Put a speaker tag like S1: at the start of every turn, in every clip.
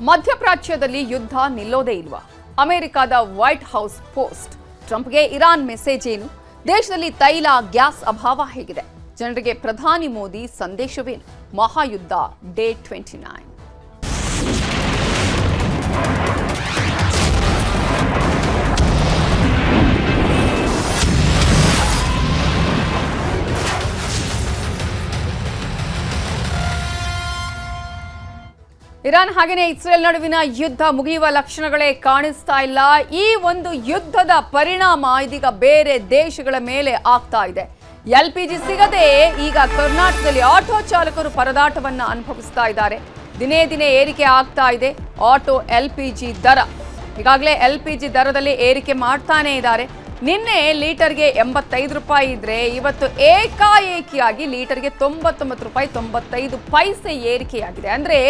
S1: ಮಧ್ಯಪ್ರಾಚ್ಯದಲ್ಲಿ ಯುದ್ಧ ನಿಲ್ಲೋದೇ ಇಲ್ವಾ? ಅಮೆರಿಕದ ವೈಟ್ ಹೌಸ್ ಪೋಸ್ಟ್ ಟ್ರಂಪ್ಗೆ ಇರಾನ್ ಮೆಸೇಜ್ ಏನು? ದೇಶದಲ್ಲಿ ತೈಲ ಗ್ಯಾಸ್ ಅಭಾವ ಹೇಗಿದೆ? ಜನರಿಗೆ ಪ್ರಧಾನಿ ಮೋದಿ ಸಂದೇಶವೇನು? ಮಹಾಯುದ್ಧ ಡೇ 29. ಇರಾನ್ ಹಾಗೆಯೇ ಇಸ್ರೇಲ್ ನಡುವಿನ ಯುದ್ಧ ಮುಗಿಯುವ ಲಕ್ಷಣಗಳೇ ಕಾಣಿಸ್ತಾ ಇಲ್ಲ. ಈ ಒಂದು ಯುದ್ಧದ ಪರಿಣಾಮ ಇದೀಗ ಬೇರೆ ದೇಶಗಳ ಮೇಲೆ ಆಗ್ತಾ ಇದೆ. LPG ಸಿಗದೆ ಈಗ ಕರ್ನಾಟಕದಲ್ಲಿ ಆಟೋ ಚಾಲಕರು ಪರದಾಟವನ್ನ ಅನುಭವಿಸ್ತಾ ಇದ್ದಾರೆ. ದಿನೇ ದಿನೇ ಏರಿಕೆ ಆಗ್ತಾ ಇದೆ ಆಟೋ LPG ದರ. ಈಗಾಗಲೇ LPG ದರದಲ್ಲಿ ಏರಿಕೆ ಮಾಡ್ತಾನೆ ಇದ್ದಾರೆ. ನಿನ್ನೆ ಲೀಟರ್ಗೆ 85 ರೂಪಾಯಿ ಇದ್ರೆ ಇವತ್ತು ಏಕಾಏಕಿಯಾಗಿ ಲೀಟರ್ಗೆ 99 ರೂಪಾಯಿ 95 ಪೈಸೆ ಏರಿಕೆಯಾಗಿದೆ. ಅಂದ್ರೆ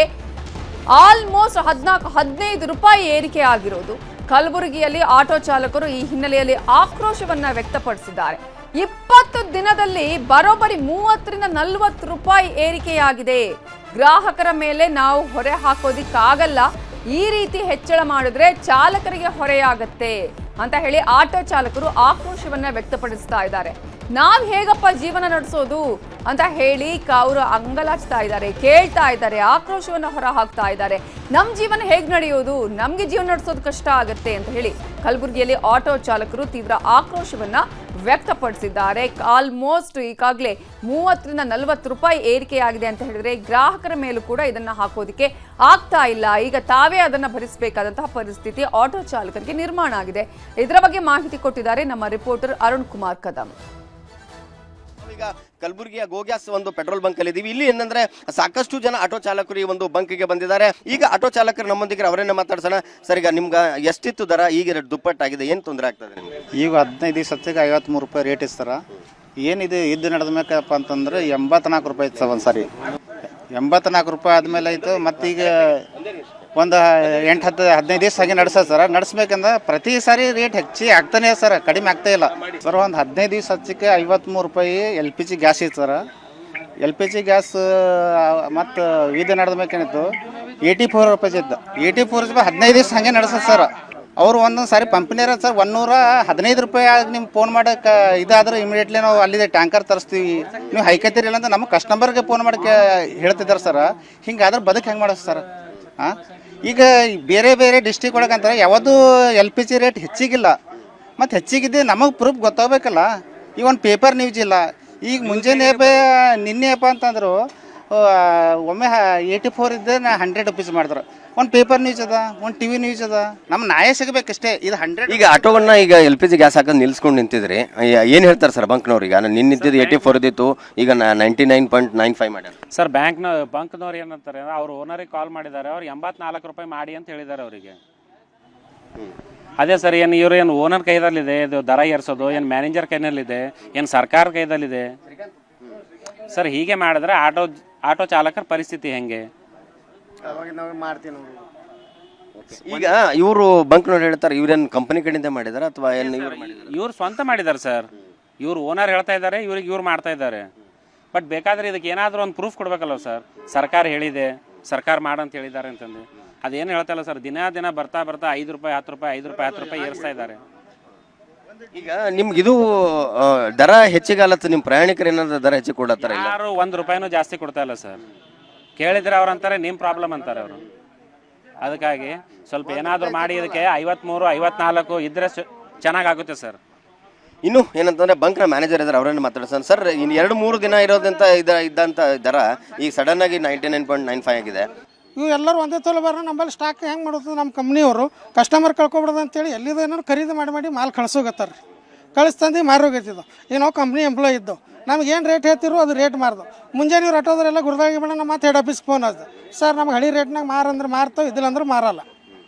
S1: ಆಲ್ಮೋಸ್ಟ್ 14-15 ರೂಪಾಯಿ ಏರಿಕೆ ಆಗಿರೋದು. ಕಲಬುರಗಿಯಲ್ಲಿ ಆಟೋ ಚಾಲಕರು ಈ ಹಿನ್ನೆಲೆಯಲ್ಲಿ ಆಕ್ರೋಶವನ್ನ ವ್ಯಕ್ತಪಡಿಸಿದ್ದಾರೆ. 20 ದಿನದಲ್ಲಿ ಬರೋಬ್ಬರಿ 30-40 ರೂಪಾಯಿ ಏರಿಕೆಯಾಗಿದೆ. ಗ್ರಾಹಕರ ಮೇಲೆ ನಾವು ಹೊರೆ ಹಾಕೋದಿಕ್ಕಾಗಲ್ಲ, ಈ ರೀತಿ ಹೆಚ್ಚಳ ಮಾಡಿದ್ರೆ ಚಾಲಕರಿಗೆ ಹೊರೆಯಾಗತ್ತೆ ಅಂತ ಹೇಳಿ ಆಟೋ ಚಾಲಕರು ಆಕ್ರೋಶವನ್ನ ವ್ಯಕ್ತಪಡಿಸ್ತಾ ಇದ್ದಾರೆ. ನಾವ್ ಹೇಗಪ್ಪ ಜೀವನ ನಡೆಸೋದು ಅಂತ ಹೇಳಿ ಅವರು ಅಂಗಲಾಚ್ತಾ ಇದ್ದಾರೆ, ಕೇಳ್ತಾ ಇದ್ದಾರೆ, ಆಕ್ರೋಶವನ್ನ ಹೊರ ಹಾಕ್ತಾ ಇದ್ದಾರೆ. ನಮ್ ಜೀವನ ಹೇಗ್ ನಡೆಯೋದು, ನಮ್ಗೆ ಜೀವನ ನಡೆಸೋದು ಕಷ್ಟ ಆಗತ್ತೆ ಅಂತ ಹೇಳಿ ಕಲಬುರಗಿಯಲ್ಲಿ ಆಟೋ ಚಾಲಕರು ತೀವ್ರ ಆಕ್ರೋಶವನ್ನ ವ್ಯಕ್ತಪಡಿಸಿದ್ದಾರೆ. ಆಲ್ಮೋಸ್ಟ್ ಈಗಾಗಲೇ 30-40 ರೂಪಾಯಿ ಏರಿಕೆಯಾಗಿದೆ ಅಂತ ಹೇಳಿದ್ರೆ ಗ್ರಾಹಕರ ಮೇಲೂ ಕೂಡ ಇದನ್ನ ಹಾಕೋದಿಕ್ಕೆ ಆಗ್ತಾ ಇಲ್ಲ. ಈಗ ತಾವೇ ಅದನ್ನ ಭರಿಸಬೇಕಾದಂತಹ ಪರಿಸ್ಥಿತಿ ಆಟೋ ಚಾಲಕರಿಗೆ ನಿರ್ಮಾಣ ಆಗಿದೆ. ಇದರ ಬಗ್ಗೆ ಮಾಹಿತಿ ಕೊಟ್ಟಿದ್ದಾರೆ ನಮ್ಮ ರಿಪೋರ್ಟರ್ ಅರುಣ್ ಕುಮಾರ್ ಕದಂ.
S2: ಈಗ ಕಲಬುರಗಿಯ ಗೋಗ್ಯಾಸ್ ಒಂದು ಪೆಟ್ರೋಲ್ ಬಂಕ್ ಅಲ್ಲಿ ಇದೀವಿ. ಇಲ್ಲಿ ಏನಂದ್ರೆ ಸಾಕಷ್ಟು ಜನ ಆಟೋ ಚಾಲಕರು ಈ ಒಂದು ಬಂಕ್ಗೆ ಬಂದಿದ್ದಾರೆ. ಈಗ ಆಟೋ ಚಾಲಕರು ನಮ್ಮೊಂದಿಗೆ ಅವರನ್ನೇ ಮಾತಾಡ್ಸೋಣ. ಸರ್, ಈಗ ನಿಮ್ಗೆ ಎಷ್ಟಿತ್ತು ದರ, ಈಗ ದುಪ್ಪಟ್ಟಾಗಿದೆ, ಏನು ತೊಂದರೆ ಆಗ್ತದೆ ನಿಮ್ಗೆ?
S3: ಈಗ 15 ದಿವಸಕ್ಕೆ 53 ರೂಪಾಯಿ ರೇಟ್ ಇಸ್ತಾರ. ಏನಿದೆ ಇದ್ದು ನಡೆದ ಮೇಕಪ್ಪ ಅಂತಂದ್ರೆ 84 ರೂಪಾಯಿ ಇತ್ತು ಒಂದ್ಸರಿ. 84 ರೂಪಾಯಿ ಆದ್ಮೇಲೆ ಆಯ್ತು. ಮತ್ತೀಗ ಒಂದು 8-15 ದಿವಸ ಹಾಗೆ ನಡೆಸ ಸರ್. ನಡೆಸ್ಬೇಕಂದ್ರೆ ಪ್ರತಿ ಸಾರಿ ರೇಟ್ ಹೆಚ್ಚಿ ಆಗ್ತಾನೆ ಸರ್, ಕಡಿಮೆ ಆಗ್ತಾ ಇಲ್ಲ ಸರ್. ಒಂದು 15 ದಿವಸ ಹಚ್ಚಕ್ಕೆ 53 ರೂಪಾಯಿ LPG ಗ್ಯಾಸ್ ಇತ್ತು ಸರ್. LPG ಗ್ಯಾಸ್ ಮತ್ತು ಇದು ನಡೆದ ಮೇಕೇನಿತ್ತು 84 ರೂಪಾಯಿ ಇತ್ತು. 84 ರೂಪಾಯಿ 15 ದಿವಸ ಹಾಗೆ ನಡೆಸ ಸರ್. ಅವರು ಒಂದೊಂದು ಸಾರಿ ಕಂಪ್ನಿಯರ ಸರ್ 115 ರೂಪಾಯಿ ನಿಮ್ಗೆ ಫೋನ್ ಮಾಡೋಕೆ ಇದಾದ್ರೆ ಇಮಿಡಿಯೇಟ್ಲಿ ನಾವು ಅಲ್ಲಿದೆ ಟ್ಯಾಂಕರ್ ತರಿಸ್ತೀವಿ, ನೀವು ಹೈಕತ್ತೀರಿಲ್ಲ ಅಂತ ನಮ್ಮ ಕಸ್ಟಮರ್ಗೆ ಫೋನ್ ಮಾಡೋಕ್ಕೆ ಹೇಳ್ತಿದ್ದಾರೆ ಸರ್. ಹಿಂಗಾದ್ರೆ ಬದುಕು ಹೆಂಗೆ ಮಾಡೋದು ಸರ್? ಹಾಂ, ಈಗ ಬೇರೆ ಬೇರೆ ಡಿಸ್ಟಿಕ್ ಒಳಗೆ ಅಂತಾರೆ ಯಾವುದು LPG ರೇಟ್ ಹೆಚ್ಚಿಗಿಲ್ಲ. ಮತ್ತು ಹೆಚ್ಚಿಗಿದ್ದೆ ನಮಗೆ ಪ್ರೂಫ್ ಗೊತ್ತಾಗಬೇಕಲ್ಲ. ಈಗ ಒಂದು ಪೇಪರ್ ನ್ಯೂಸ್ ಇಲ್ಲ. ಈಗ ಮುಂಜಾನೆ ನಿನ್ನೆಪ್ಪ ಅಂತಂದ್ರು ಒಮ್ಮೆ 84 ಇದ್ದೆ 100 ರೂಪೀಸ್ ಮಾಡಿದ್ರು. ಒಂದು ಪೇಪರ್ ನ್ಯೂಸ್ ಅದ, ಒಂದು TV ನ್ಯೂಸ್ ಅದ. ನಮ್ಮ ನ್ಯಾಯ ಸಿಗಬೇಕಷ್ಟೇ. ಇದು 100.
S2: ಈಗ ಆಟೋವನ್ನ ಈಗ LPG ಗ್ಯಾಸ್ ಹಾಕೋದು ನಿಲ್ಸ್ಕೊಂಡು ನಿಂತಿದ್ರಿ, ಏನು ಹೇಳ್ತಾರೆ ಸರ್ ಬಂಕ್ನವ್ರಿಗೆ? ನಿನ್ನಿದ್ದು 84 ಇದ್ದಿತ್ತು, ಈಗ 99.95 ಮಾಡ್ಯಾರ
S4: ಸರ್. ಬಂಕ್ನವ್ರು ಏನಂತಾರೆ, ಅವ್ರು ಓನರಿಗೆ ಕಾಲ್ ಮಾಡಿದ್ದಾರೆ, ಅವ್ರು 84 ರೂಪಾಯಿ ಮಾಡಿ ಅಂತ ಹೇಳಿದ್ದಾರೆ ಅವರಿಗೆ. ಅದೇ ಸರ್, ಏನು ಇವರು ಏನು ಓನರ್ ಕೈದಲ್ಲಿದೆ ಇದು ದರ ಏರಿಸೋದು, ಏನು ಮ್ಯಾನೇಜರ್ ಕೈನಲ್ಲಿದೆ, ಏನು ಸರ್ಕಾರ ಕೈದಲ್ಲಿದೆ ಸರ್? ಹೀಗೆ ಮಾಡಿದ್ರೆ ಆಟೋ ಚಾಲಕರ ಪರಿಸ್ಥಿತಿ ಹೆಂಗೆ?
S2: ಈಗ ಇವರು ಬಂಕ್ನವ್ರು ಹೇಳ್ತಾರೆ, ಇವ್ರೇನು ಕಂಪನಿ ಕಡೆಯಿಂದ ಮಾಡಿದಾರ ಅಥವಾ ಏನು
S4: ಇವ್ರು ಸ್ವಂತ ಮಾಡಿದ್ದಾರೆ ಸರ್? ಇವ್ರು ಓನರ್ ಹೇಳ್ತಾ ಇದ್ದಾರೆ, ಇವ್ರು ಮಾಡ್ತಾ ಇದ್ದಾರೆ. ಬಟ್ ಬೇಕಾದ್ರೆ ಇದಕ್ಕೆ ಏನಾದರೂ ಒಂದು ಪ್ರೂಫ್ ಕೊಡ್ಬೇಕಲ್ಲ ಸರ್? ಸರ್ಕಾರ ಹೇಳಿದೆ, ಸರ್ಕಾರ ಮಾಡಂತ ಹೇಳಿದ್ದಾರೆ ಅಂತಂದು ಅದೇನು ಹೇಳ್ತಾ ಇಲ್ಲ ಸರ್. ದಿನ ಬರ್ತಾ 5 ರೂಪಾಯಿ 10 ರೂಪಾಯಿ 5 ರೂಪಾಯಿ 10 ರೂಪಾಯಿ ಏರಿಸ್ತಾ ಇದ್ದಾರೆ.
S2: ಈಗ ನಿಮ್ಗಿದು ದರ ಹೆಚ್ಚಿಗಾಲತ್ತು, ನಿಮ್ಮ ಪ್ರಯಾಣಿಕರು ಏನಾದ್ರು ದರ ಹೆಚ್ಚಿಗೆ ಕೊಡತ್ತಾರ?
S4: ಯಾರು 1 ರೂಪಾಯಿನೂ ಜಾಸ್ತಿ ಕೊಡ್ತಾ ಇಲ್ಲ ಸರ್. ಕೇಳಿದ್ರೆ ಅವ್ರು ಅಂತಾರೆ ನಿಮ್ಮ ಪ್ರಾಬ್ಲಮ್ ಅಂತಾರೆ ಅವರು. ಅದಕ್ಕಾಗಿ ಸ್ವಲ್ಪ ಏನಾದರೂ ಮಾಡಿ ಇದಕ್ಕೆ 53 54 ಇದ್ರೆ ಚೆನ್ನಾಗಾಗುತ್ತೆ ಸರ್.
S2: ಇನ್ನು ಏನಂತಂದ್ರೆ ಬಂಕ್ನ ಮ್ಯಾನೇಜರ್ ಇದ್ದಾರೆ, ಅವರನ್ನು ಮಾತಾಡ್ಸೋಣ. ಸರ್, ಇನ್ನು 2-3 ದಿನ ಇರೋದಂತ ಇದ್ದಂಥ ದರ ಈಗ ಸಡನ್ ಆಗಿ 99.95 ಆಗಿದೆ.
S5: ಇವು ಎಲ್ಲರೂ ಒಂದೇ ತೊಲೆ ಬರೋ ನಮ್ಮಲ್ಲಿ ಸ್ಟಾಕ್ ಹೆಂಗೆ ಮಾಡೋದು? ನಮ್ಮ ಕಂಪ್ನಿಯವರು ಕಸ್ಟಮರ್ ಕಳ್ಕೊಬಿಡೋದು ಅಂತೇಳಿ ಎಲ್ಲಿದು ಏನಾದ್ರು ಖರೀದಿ ಮಾಡಿ ಮಾಲ್ ಕಳ್ಸೋಗತ್ತಾರೆ. ಕಳಿಸ್ತಂದು ಮಾರೋಗತ್ತಿದ್ದು. ಏನೋ ಕಂಪ್ನಿ ಎಂಪ್ಲಾಯ್ ಇದ್ದು ನಮ್ಗೆ ರೇಟ್ ಹೇಳ್ತಿರೋ ಅದು ರೇಟ್ ಮಾರ್ದು. ಮುಂಜಾನೆ ಇವ್ರು ಆಟೋದ್ರೆಲ್ಲ ಗುರುದಾಗಿ ಬೇಡ, ನಮ್ಮ ಮತ್ತೆ ಹೆಡ್ ಆಫೀಸ್ಗೆ ಫೋನ್ ಆಯ್ತು, ಸರ್ ನಮ್ಗೆ ಹಳಿ ರೇಟ್ನಾಗ ಮಾರಂದ್ರೆ ಮಾರ್ತಾವೆ, ಇದಿಲ್ಲ ಅಂದ್ರೆ ಮಾರಲ್ಲ.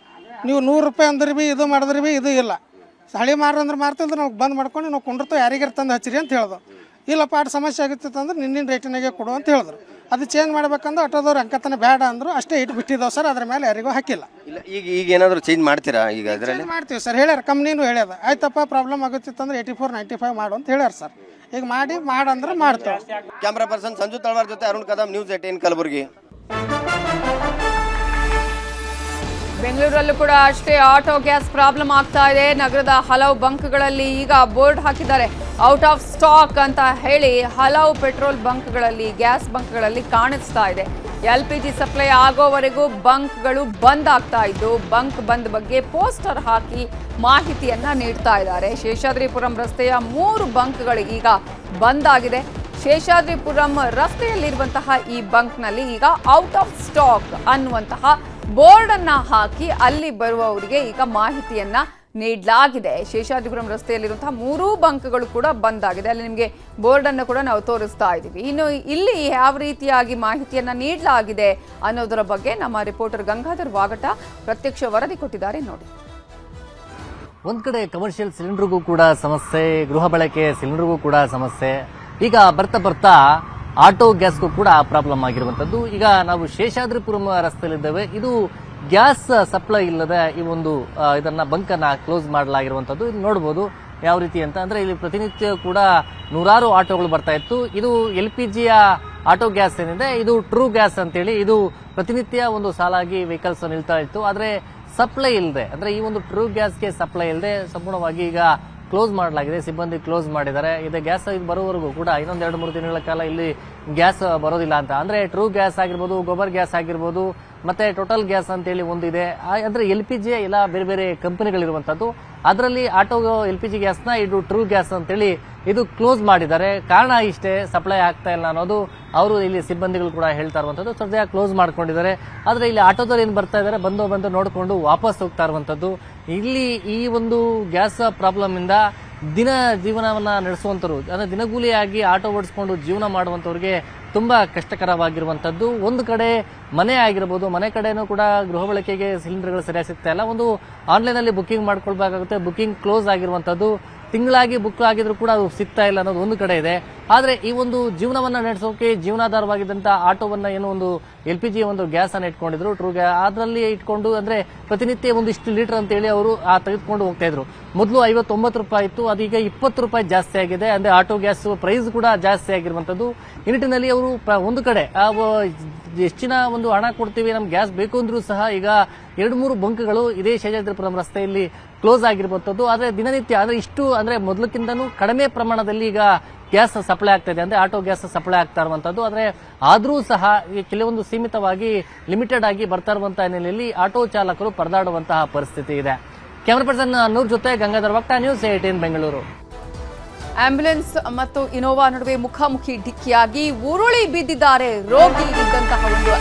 S5: ನೀವು 100 ರೂಪಾಯಿ ಅಂದ್ರೆ ಭೀ ಇದು ಮಾಡಿದ್ರೆ ಭೀ ಇದು ಇಲ್ಲ. ಹಳಿ ಮಾರಂದ್ರೆ ಮಾರ್ತಿದ್ರೆ ನಾವು ಬಂದ್ ಮಾಡ್ಕೊಂಡು ನಾವು ಕೊಂಡಿರ್ತಾವೆ, ಯಾರಿಗಾರು ತಂದು ಹಚ್ಚಿರಿ ಅಂತ ಹೇಳ್ದು. ಇಲ್ಲಪ್ಪ ಆಟ ಸಮಸ್ಯೆ ಆಗುತ್ತಿತ್ತು ಅಂದ್ರೆ ನಿನ್ನಿನ ರೇಟಿನಾಗೆ ಕೊಡು ಅಂತ ಹೇಳಿದ್ರು. ಅದು ಚೇಂಜ್ ಮಾಡ್ಬೇಕಂದ್ರೆ ಆಟೋದವ್ರು ಅಂಕತನ ಬೇಡ ಅಂದರು, ಅಷ್ಟೇ ಇಟ್ಟು ಬಿಟ್ಟಿದ್ದಾವೆ ಸರ್. ಅದ್ರ ಮೇಲೆ ಯಾರಿಗೂ ಹಾಕಿಲ್ಲ.
S2: ಇಲ್ಲ, ಈಗ ಏನಾದರೂ ಚೇಂಜ್ ಮಾಡ್ತೀರಾ? ಈಗ ಅದರಲ್ಲಿ
S5: ಮಾಡ್ತೀವಿ ಸರ್, ಹೇಳ್ಯಾರ, ಕಂಪ್ನಿನೂ ಹೇಳ್ಯದ. ಆಯ್ತಪ್ಪ ಪ್ರಾಬ್ಲಮ್ ಆಗುತ್ತಿತ್ತಂದ್ರೆ 84-95 ಮಾಡು ಅಂತ ಹೇಳ್ಯಾರ ಸರ್. ಈಗ ಮಾಡಂದ್ರೆ ಮಾಡ್ತೇವೆ.
S2: ಕ್ಯಾಮ್ರಾ ಪರ್ಸನ್ ಸಂಜು ತಳವಾರ್ ಜೊತೆ ಅರುಣ್ ಕದಂ, ನ್ಯೂಸ್ 18 ಕಲಬುರಗಿ.
S1: ಬೆಂಗಳೂರಲ್ಲೂ ಕೂಡ ಅಷ್ಟೇ ಆಟೋ ಗ್ಯಾಸ್ ಪ್ರಾಬ್ಲಮ್ ಆಗ್ತಾ ಇದೆ. ನಗರದ ಹಲವು ಬಂಕ್ಗಳಲ್ಲಿ ಈಗ ಬೋರ್ಡ್ ಹಾಕಿದ್ದಾರೆ, ಔಟ್ ಆಫ್ ಸ್ಟಾಕ್ ಅಂತ ಹೇಳಿ ಹಲವು ಪೆಟ್ರೋಲ್ ಬಂಕ್ಗಳಲ್ಲಿ, ಗ್ಯಾಸ್ ಬಂಕ್ಗಳಲ್ಲಿ ಕಾಣಿಸ್ತಾ ಇದೆ. LPG ಸಪ್ಲೈ ಆಗೋವರೆಗೂ ಬಂಕ್ಗಳು ಬಂದ್ ಆಗ್ತಾ ಇದ್ದು, ಬಂಕ್ ಬಂದ್ ಬಗ್ಗೆ ಪೋಸ್ಟರ್ ಹಾಕಿ ಮಾಹಿತಿಯನ್ನ ನೀಡ್ತಾ ಇದ್ದಾರೆ. ಶೇಷಾದ್ರಿಪುರಂ ರಸ್ತೆಯ 3 ಬಂಕ್ಗಳು ಈಗ ಬಂದ್ ಆಗಿದೆ. ಶೇಷಾದ್ರಿಪುರಂ ರಸ್ತೆಯಲ್ಲಿರುವಂತಹ ಈ ಬಂಕ್ನಲ್ಲಿ ಈಗ ಔಟ್ ಆಫ್ ಸ್ಟಾಕ್ ಅನ್ನುವಂತಹ ಬೋರ್ಡ್ ಅನ್ನ ಹಾಕಿ ಅಲ್ಲಿ ಬರುವವರಿಗೆ ಈಗ ಮಾಹಿತಿಯನ್ನ ನೀಡಲಾಗಿದೆ. ಶೇಷಾದ್ರಿಪುರಂ ರಸ್ತೆಯಲ್ಲಿರುವಂತಹ 3 ಬಂಕ್ಗಳು ಕೂಡ ಬಂದ್ ಆಗಿದೆ. ಅಲ್ಲಿ ನಿಮಗೆ ಬೋರ್ಡ್ ಅನ್ನು ಕೂಡ ನಾವು ತೋರಿಸ್ತಾ ಇದ್ದೀವಿ. ಇನ್ನು ಇಲ್ಲಿ ಯಾವ ರೀತಿಯಾಗಿ ಮಾಹಿತಿಯನ್ನ ನೀಡಲಾಗಿದೆ ಅನ್ನೋದರ ಬಗ್ಗೆ ನಮ್ಮ ರಿಪೋರ್ಟರ್ ಗಂಗಾಧರ್ ವಾಗಟ ಪ್ರತ್ಯಕ್ಷ ವರದಿ ಕೊಟ್ಟಿದ್ದಾರೆ ನೋಡಿ.
S6: ಒಂದ್ ಕಡೆ ಕಮರ್ಷಿಯಲ್ ಸಿಲಿಂಡರ್ಗೂ ಕೂಡ ಸಮಸ್ಯೆ, ಗೃಹ ಬಳಕೆ ಸಿಲಿಂಡರ್ಗೂ ಕೂಡ ಸಮಸ್ಯೆ. ಈಗ ಬರ್ತಾ ಬರ್ತಾ ಆಟೋ ಗ್ಯಾಸ್ಗೂ ಕೂಡ ಪ್ರಾಬ್ಲಮ್ ಆಗಿರುವಂತದ್ದು. ಈಗ ನಾವು ಶೇಷಾದ್ರಿಪುರಂ ರಸ್ತೆಯಲ್ಲಿದ್ದೇವೆ. ಇದು ಗ್ಯಾಸ್ ಸಪ್ಲೈ ಇಲ್ಲದೆ ಈ ಒಂದು ಇದನ್ನ ಬಂಕ್ ಅನ್ನ ಕ್ಲೋಸ್ ಮಾಡಲಾಗಿರುವಂತದ್ದು. ಇದು ನೋಡಬಹುದು ಯಾವ ರೀತಿ ಅಂತ ಅಂದ್ರೆ ಇಲ್ಲಿ ಪ್ರತಿನಿತ್ಯ ಕೂಡ ನೂರಾರು ಆಟೋಗಳು ಬರ್ತಾ ಇತ್ತು. ಇದು LPGಯ ಆಟೋ ಗ್ಯಾಸ್ ಏನಿದೆ ಇದು ಟ್ರೂ ಗ್ಯಾಸ್ ಅಂತೇಳಿ ಇದು ಪ್ರತಿನಿತ್ಯ ಒಂದು ಸಾಲಾಗಿ ವೆಹಿಕಲ್ಸ್ ನಿಲ್ತಾ ಇತ್ತು. ಆದ್ರೆ ಸಪ್ಲೈ ಇಲ್ಲದೆ ಅಂದ್ರೆ ಈ ಒಂದು ಟ್ರೂ ಗ್ಯಾಸ್ಗೆ ಸಪ್ಲೈ ಇಲ್ಲದೆ ಸಂಪೂರ್ಣವಾಗಿ ಈಗ ಕ್ಲೋಸ್ ಮಾಡಲಾಗಿದೆ. ಸಿಬ್ಬಂದಿ ಕ್ಲೋಸ್ ಮಾಡಿದ್ದಾರೆ. ಇದು ಗ್ಯಾಸ್ ಇದು ಬರೋವರೆಗೂ ಕೂಡ ಇನ್ನೊಂದು 2-3 ದಿನಗಳ ಕಾಲ ಇಲ್ಲಿ ಗ್ಯಾಸ್ ಬರೋದಿಲ್ಲ ಅಂತ. ಅಂದ್ರೆ ಟ್ರೂ ಗ್ಯಾಸ್ ಆಗಿರ್ಬೋದು, ಗೊಬರ್ ಗ್ಯಾಸ್ ಆಗಿರ್ಬೋದು, ಮತ್ತೆ ಟೋಟಲ್ ಗ್ಯಾಸ್ ಅಂತೇಳಿ ಒಂದಿದೆ. ಅಂದ್ರೆ LPG ಎಲ್ಲ ಬೇರೆ ಬೇರೆ ಕಂಪನಿಗಳಿರುವಂತದ್ದು. ಅದರಲ್ಲಿ ಆಟೋ LPG ಗ್ಯಾಸ್ನ ಇದು ಟ್ರೂ ಗ್ಯಾಸ್ ಅಂತೇಳಿ ಇದು ಕ್ಲೋಸ್ ಮಾಡಿದ್ದಾರೆ. ಕಾರಣ ಇಷ್ಟೇ, ಸಪ್ಲೈ ಆಗ್ತಾ ಇಲ್ಲ ಅನ್ನೋದು ಅವರು ಇಲ್ಲಿ ಸಿಬ್ಬಂದಿಗಳು ಕೂಡ ಹೇಳ್ತಾ ಇರುವಂತದ್ದು. ಸದ್ಯ ಕ್ಲೋಸ್ ಮಾಡ್ಕೊಂಡಿದ್ದಾರೆ. ಆದ್ರೆ ಇಲ್ಲಿ ಆಟೋದವ್ರು ಏನ್ ಬರ್ತಾ ಇದ್ದಾರೆ, ಬಂದು ನೋಡಿಕೊಂಡು ವಾಪಸ್ ಹೋಗ್ತಾ ಇರುವಂತದ್ದು. ಇಲ್ಲಿ ಈ ಒಂದು ಗ್ಯಾಸ್ ಪ್ರಾಬ್ಲಮ್ ಇಂದ ದಿನ ಜೀವನವನ್ನ ನಡೆಸುವಂತರು ಅಂದ್ರೆ ದಿನಗೂಲಿಯಾಗಿ ಆಟೋ ಓಡಿಸ್ಕೊಂಡು ಜೀವನ ಮಾಡುವಂತವ್ರಿಗೆ ತುಂಬಾ ಕಷ್ಟಕರವಾಗಿರುವಂತದ್ದು. ಒಂದು ಕಡೆ ಮನೆ ಆಗಿರ್ಬೋದು, ಮನೆ ಕಡೆನೂ ಕೂಡ ಗೃಹ ಬಳಕೆಗೆ ಸಿಲಿಂಡರ್ಗಳು ಸರಿಯಾಗಿ ಸಿಗ್ತಾ ಇಲ್ಲ. ಒಂದು ಆನ್ಲೈನ್ ಅಲ್ಲಿ ಬುಕಿಂಗ್ ಮಾಡ್ಕೊಳ್ಬೇಕಾಗುತ್ತೆ, ಬುಕಿಂಗ್ ಕ್ಲೋಸ್ ಆಗಿರುವಂತದ್ದು. ತಿಂಗಳಾಗಿ ಬುಕ್ ಆಗಿದ್ರು ಕೂಡ ಅದು ಸಿಗ್ತಾ ಇಲ್ಲ ಅನ್ನೋದು ಒಂದು ಕಡೆ ಇದೆ. ಆದ್ರೆ ಈ ಒಂದು ಜೀವನವನ್ನ ನಡೆಸೋಕೆ ಜೀವನಾಧಾರವಾಗಿದ್ದಂತ ಆಟೋವನ್ನ ಏನೋ ಒಂದು LPG ಒಂದು ಗ್ಯಾಸ್ ಅನ್ನ ಇಟ್ಕೊಂಡಿದ್ರು, ಟ್ರೂ ಗ್ಯಾಸ್ ಅದರಲ್ಲಿ ಇಟ್ಕೊಂಡು ಅಂದ್ರೆ ಪ್ರತಿನಿತ್ಯ ಒಂದಿಷ್ಟು ಲೀಟರ್ ಅಂತ ಹೇಳಿ ಅವರು ತೆಗೆದುಕೊಂಡು ಹೋಗ್ತಾ ಇದ್ರು. ಮೊದಲು 59 ರೂಪಾಯಿ ಇತ್ತು, ಅದೀಗ 20 ರೂಪಾಯಿ ಜಾಸ್ತಿ ಆಗಿದೆ. ಅಂದ್ರೆ ಆಟೋ ಗ್ಯಾಸ್ ಪ್ರೈಸ್ ಕೂಡ ಜಾಸ್ತಿ ಆಗಿರುವಂತದ್ದು. ಈ ನಿಟ್ಟಿನಲ್ಲಿ ಅವರು ಒಂದು ಕಡೆ ಹೆಚ್ಚಿನ ಒಂದು ಹಣ ಕೊಡ್ತೀವಿ, ನಮ್ಗೆ ಗ್ಯಾಸ್ ಬೇಕು ಅಂದ್ರೂ ಸಹ ಈಗ 2-3 ಬಂಕ್ಗಳು ಇದೇ ಶೇಷಾದ್ರಿಪುರಂ ರಸ್ತೆಯಲ್ಲಿ ಕ್ಲೋಸ್ ಆಗಿರುವಂತದ್ದು. ಆದ್ರೆ ದಿನನಿತ್ಯ ಅಂದ್ರೆ ಇಷ್ಟು ಅಂದ್ರೆ ಮೊದಲಕ್ಕಿಂತನೂ ಕಡಿಮೆ ಪ್ರಮಾಣದಲ್ಲಿ ಈಗ ಗ್ಯಾಸ್ ಸಪ್ಲೈ ಆಗ್ತಾ ಇದೆ, ಅಂದ್ರೆ ಆಟೋ ಗ್ಯಾಸ್ ಸಪ್ಲೈ ಆಗ್ತಾ ಇರುವಂತದ್ದು. ಆದ್ರೆ ಆದ್ರೂ ಸಹ ಕೆಲವೊಂದು ಸೀಮಿತವಾಗಿ ಲಿಮಿಟೆಡ್ ಆಗಿ ಬರ್ತಾ ಇರುವಂತಹ ಹಿನ್ನೆಲೆಯಲ್ಲಿ ಆಟೋ ಚಾಲಕರು ಪರದಾಡುವಂತಹ ಪರಿಸ್ಥಿತಿ ಇದೆ. ಕ್ಯಾಮರಾ ಪರ್ಸನ್ ನೂರ್ ಜೊತೆ ಗಂಗಾಧರ್ ವಕ್ತ, ನ್ಯೂಸ್ 18 ಬೆಂಗಳೂರು.
S1: ಆಂಬ್ಯುಲೆನ್ಸ್ ಮತ್ತು ಇನೋವಾ ನಡುವೆ ಮುಖಾಮುಖಿ ಡಿಕ್ಕಿಯಾಗಿ ಉರುಳಿ ಬಿದ್ದಿದ್ದಾರೆ ರೋಗಿ ಇದ್ದಂತಹ ಒಂದು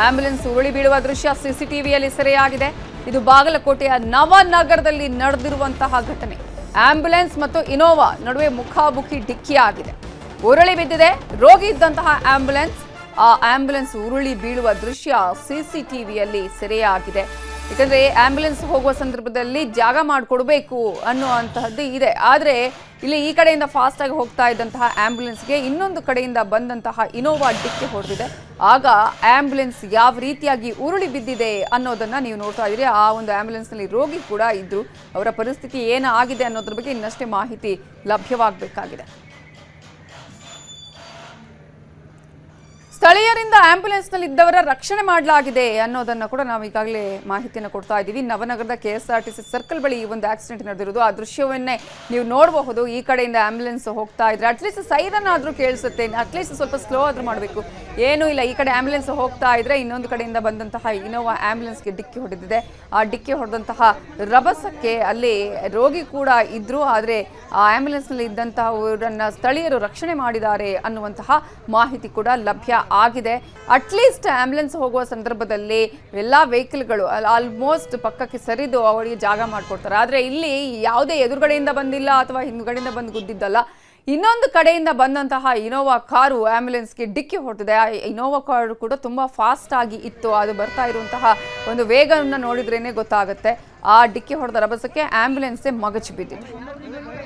S1: ಆಂಬ್ಯುಲೆನ್ಸ್ ಉರುಳಿ ಬೀಳುವ ದೃಶ್ಯ CCTVಯಲ್ಲಿ ಸೆರೆಯಾಗಿದೆ. ಇದು ಬಾಗಲಕೋಟೆಯ ನವನಗರದಲ್ಲಿ ನಡೆದಿರುವಂತಹ ಘಟನೆ. ಆಂಬ್ಯುಲೆನ್ಸ್ ಮತ್ತು ಇನೋವಾ ನಡುವೆ ಮುಖಾಮುಖಿ ಡಿಕ್ಕಿಯಾಗಿದೆ, ಉರುಳಿ ಬಿದ್ದಿದೆ ರೋಗಿ ಇದ್ದಂತಹ ಆಂಬ್ಯುಲೆನ್ಸ್. ಆ ಆಂಬ್ಯುಲೆನ್ಸ್ ಉರುಳಿ ಬೀಳುವ ದೃಶ್ಯ CCTVಯಲ್ಲಿ ಸೆರೆಯಾಗಿದೆ. ಯಾಕಂದ್ರೆ ಆಂಬ್ಯುಲೆನ್ಸ್ ಹೋಗುವ ಸಂದರ್ಭದಲ್ಲಿ ಜಾಗ ಮಾಡಿಕೊಡ್ಬೇಕು ಅನ್ನುವಂತಹದ್ದು ಇದೆ. ಆದರೆ ಇಲ್ಲಿ ಈ ಕಡೆಯಿಂದ ಫಾಸ್ಟ್ ಆಗಿ ಹೋಗ್ತಾ ಇದ್ದಂತಹ ಆಂಬ್ಯುಲೆನ್ಸ್ಗೆ ಇನ್ನೊಂದು ಕಡೆಯಿಂದ ಬಂದಂತಹ ಇನೋವಾ ಡಿಕ್ಕಿ ಹೊಡೆದಿದೆ. ಆಗ ಆಂಬ್ಯುಲೆನ್ಸ್ ಯಾವ ರೀತಿಯಾಗಿ ಉರುಳಿ ಬಿದ್ದಿದೆ ಅನ್ನೋದನ್ನ ನೀವು ನೋಡ್ತಾ ಇದ್ದೀರಿ. ಆ ಒಂದು ಆಂಬ್ಯುಲೆನ್ಸ್ ನಲ್ಲಿ ರೋಗಿ ಕೂಡ ಇದ್ರು. ಅವರ ಪರಿಸ್ಥಿತಿ ಏನಾಗಿದೆ ಅನ್ನೋದ್ರ ಬಗ್ಗೆ ಇನ್ನಷ್ಟೇ ಮಾಹಿತಿ ಲಭ್ಯವಾಗಬೇಕಾಗಿದೆ. ಸ್ಥಳೀಯರಿಂದ ಆಂಬ್ಯುಲೆನ್ಸ್ ನಲ್ಲಿ ಇದ್ದವರ ರಕ್ಷಣೆ ಮಾಡಲಾಗಿದೆ ಅನ್ನೋದನ್ನ ಕೂಡ ನಾವು ಈಗಾಗಲೇ ಮಾಹಿತಿಯನ್ನು ಕೊಡ್ತಾ ಇದ್ದೀವಿ. ನವನಗರದ KSRTC ಸರ್ಕಲ್ ಬಳಿ ಈ ಒಂದು ಆಕ್ಸಿಡೆಂಟ್ ನಡೆದಿರೋದು. ಆ ದೃಶ್ಯವನ್ನೇ ನೀವು ನೋಡಬಹುದು. ಈ ಕಡೆಯಿಂದ ಆಂಬ್ಯುಲೆನ್ಸ್ ಹೋಗ್ತಾ ಇದ್ರೆ ಅಟ್ಲೀಸ್ಟ್ ಸೈರನ್ ಆದ್ರೂ ಕೇಳಿಸುತ್ತೆ, ಅಟ್ಲೀಸ್ಟ್ ಸ್ವಲ್ಪ ಸ್ಲೋ ಆದ್ರೂ ಮಾಡಬೇಕು. ಏನೂ ಇಲ್ಲ, ಈ ಕಡೆ ಆಂಬ್ಯುಲೆನ್ಸ್ ಹೋಗ್ತಾ ಇದ್ರೆ ಇನ್ನೊಂದು ಕಡೆಯಿಂದ ಬಂದಂತಹ ಇನೋವಾ ಆಂಬ್ಯುಲೆನ್ಸ್ಗೆ ಡಿಕ್ಕಿ ಹೊಡೆದಿದೆ. ಆ ಡಿಕ್ಕಿ ಹೊಡೆದಂತಹ ರಭಸಕ್ಕೆ ಅಲ್ಲಿ ರೋಗಿ ಕೂಡ ಇದ್ರು. ಆದ್ರೆ ಆ ಆಂಬ್ಯುಲೆನ್ಸ್ ನಲ್ಲಿ ಇದ್ದಂತಹವರನ್ನ ಸ್ಥಳೀಯರು ರಕ್ಷಣೆ ಮಾಡಿದ್ದಾರೆ ಅನ್ನುವಂತಹ ಮಾಹಿತಿ ಕೂಡ ಲಭ್ಯ ಆಗಿದೆ. ಅಟ್ಲೀಸ್ಟ್ ಆಂಬ್ಯುಲೆನ್ಸ್ ಹೋಗುವ ಸಂದರ್ಭದಲ್ಲಿ ಎಲ್ಲಾ ವೆಹಿಕಲ್ಗಳು ಆಲ್ಮೋಸ್ಟ್ ಪಕ್ಕಕ್ಕೆ ಸರಿದು ಅವರಿಗೆ ಜಾಗ ಮಾಡಿಕೊಡ್ತಾರೆ. ಆದ್ರೆ ಇಲ್ಲಿ ಯಾವುದೇ ಎದುರುಗಡೆಯಿಂದ ಬಂದಿಲ್ಲ ಅಥವಾ ಹಿಂದುಗಡೆಯಿಂದ ಬಂದು ಗುದ್ದಿದ್ದಲ್ಲ. ಇನ್ನೊಂದು ಕಡೆಯಿಂದ ಬಂದಂತಹ ಇನೋವಾ ಕಾರು ಆಂಬ್ಯುಲೆನ್ಸ್ಗೆ ಡಿಕ್ಕಿ ಹೊಡೆದಿದೆ. ಆ ಇನೋವಾ ಕಾರು ಕೂಡ ತುಂಬಾ ಫಾಸ್ಟ್ ಆಗಿ ಇತ್ತು. ಅದು ಬರ್ತಾ ಇರುವಂತಹ ಒಂದು ವೇಗವನ್ನು ನೋಡಿದ್ರೇನೆ ಗೊತ್ತಾಗುತ್ತೆ. ಆ ಡಿಕ್ಕಿ ಹೊಡೆದ ರಭಸಕ್ಕೆ ಆಂಬ್ಯುಲೆನ್ಸೇ ಮಗಚಿ ಬಿದ್ದಿದೆ.